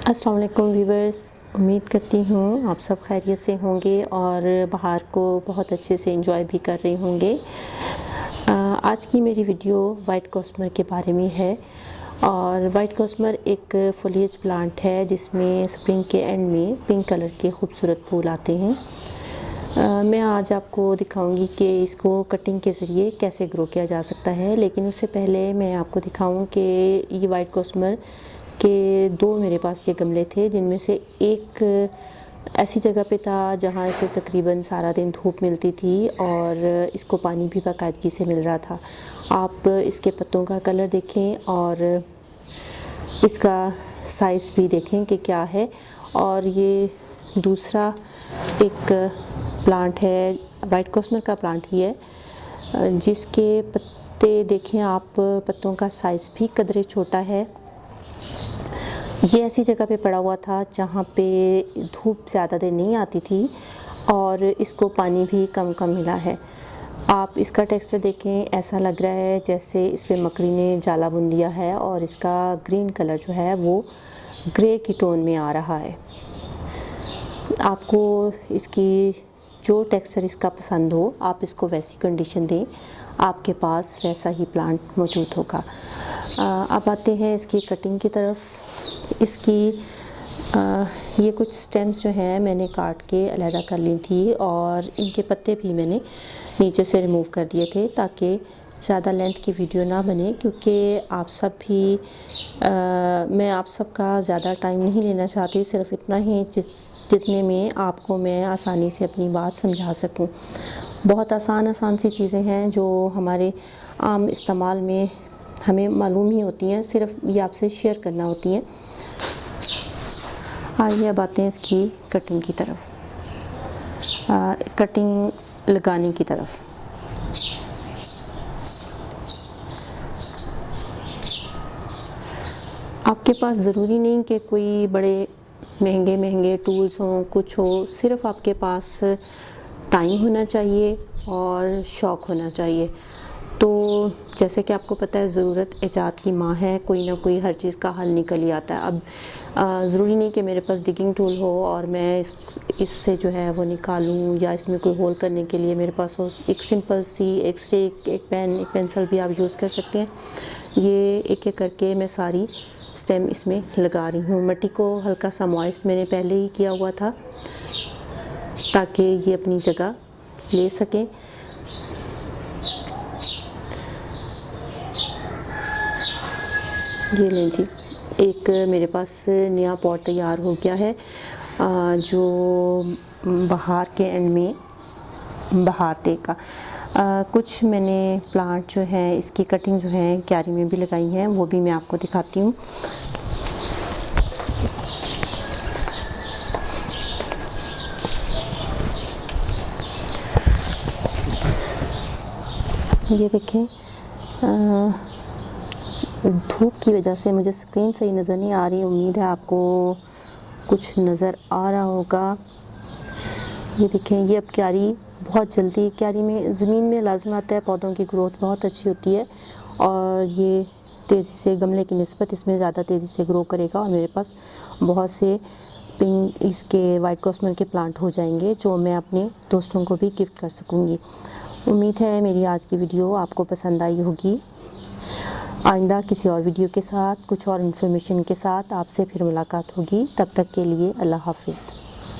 अस्सलाम वालेकुम व्यूवर्स, उम्मीद करती हूँ आप सब खैरियत से होंगे और बाहर को बहुत अच्छे से एंजॉय भी कर रहे होंगे। आज की मेरी वीडियो वाइट कॉस्मर के बारे में है और वाइट कॉस्मर एक फोलिएज प्लांट है जिसमें स्प्रिंग के एंड में पिंक कलर के खूबसूरत फूल आते हैं। मैं आज आपको दिखाऊंगी कि इसको कटिंग के ज़रिए कैसे ग्रो किया जा सकता है, लेकिन उससे पहले मैं आपको दिखाऊं कि ये वाइट कॉस्मर के दो मेरे पास ये गमले थे, जिनमें से एक ऐसी जगह पे था जहाँ इसे तकरीबन सारा दिन धूप मिलती थी और इसको पानी भी बाकायदगी से मिल रहा था। आप इसके पत्तों का कलर देखें और इसका साइज़ भी देखें कि क्या है। और ये दूसरा एक प्लांट है, वाइट कॉस्मर का प्लांट ही है, जिसके पत्ते देखें आप, पत्तों का साइज़ भी कदरे छोटा है। ये ऐसी जगह पे पड़ा हुआ था जहाँ पे धूप ज़्यादा देर नहीं आती थी और इसको पानी भी कम कम मिला है। आप इसका टेक्सचर देखें, ऐसा लग रहा है जैसे इस पे मकड़ी ने जाला बुन दिया है और इसका ग्रीन कलर जो है वो ग्रे की टोन में आ रहा है। आपको इसकी जो टेक्सचर इसका पसंद हो, आप इसको वैसी कंडीशन दें, आपके पास वैसा ही प्लांट मौजूद होगा। अब आते हैं इसकी कटिंग की तरफ। इसकी ये कुछ स्टेम्स जो हैं मैंने काट के अलहदा कर ली थी और इनके पत्ते भी मैंने नीचे से रिमूव कर दिए थे ताकि ज़्यादा लेंथ की वीडियो ना बने, क्योंकि आप सब भी मैं आप सब का ज़्यादा टाइम नहीं लेना चाहती, सिर्फ इतना ही जितने में आपको मैं आसानी से अपनी बात समझा सकूं। बहुत आसान सी चीज़ें हैं जो हमारे आम इस्तेमाल में हमें मालूम ही होती हैं, सिर्फ ये आपसे शेयर करना होती हैं। आइए अब आते हैं इसकी कटिंग की तरफ, कटिंग लगाने की तरफ। आपके पास ज़रूरी नहीं कि कोई बड़े महंगे टूल्स हों, कुछ हो, सिर्फ आपके पास टाइम होना चाहिए और शौक़ होना चाहिए। तो जैसे कि आपको पता है, ज़रूरत ईजाद की माँ है, कोई ना कोई हर चीज़ का हल निकल ही आता है। अब ज़रूरी नहीं कि मेरे पास डिगिंग टूल हो और मैं इससे जो है वो निकालूं, या इसमें कोई होल करने के लिए मेरे पास हो। एक सिंपल सी एक स्टिक, एक पेन, एक पेंसिल भी आप यूज़ कर सकते हैं। ये एक एक करके मैं सारी स्टेम इसमें लगा रही हूँ। मिट्टी को हल्का सा मॉइस्ट मैंने पहले ही किया हुआ था ताकि ये अपनी जगह ले सकें। ये लें जी, एक मेरे पास नया पॉट तैयार हो गया है जो बाहर के एंड में बाहर देगा। कुछ मैंने प्लांट जो है इसकी कटिंग जो है क्यारी में भी लगाई हैं, वो भी मैं आपको दिखाती हूँ। ये देखें, धूप की वजह से मुझे स्क्रीन सही नज़र नहीं आ रही, उम्मीद है आपको कुछ नज़र आ रहा होगा। ये देखें, ये अब क्यारी बहुत जल्दी, क्यारी में ज़मीन में लाजम आता है, पौधों की ग्रोथ बहुत अच्छी होती है और ये तेज़ी से गमले की निस्बत इसमें ज़्यादा तेज़ी से ग्रो करेगा और मेरे पास बहुत से पिंक इसके वाइट कॉस्मर के प्लांट हो जाएंगे जो मैं अपने दोस्तों को भी गिफ्ट कर सकूँगी। उम्मीद है मेरी आज की वीडियो आपको पसंद आई होगी। आइंदा किसी और वीडियो के साथ, कुछ और इन्फॉर्मेशन के साथ आपसे फिर मुलाकात होगी। तब तक के लिए अल्लाह हाफ़िज़।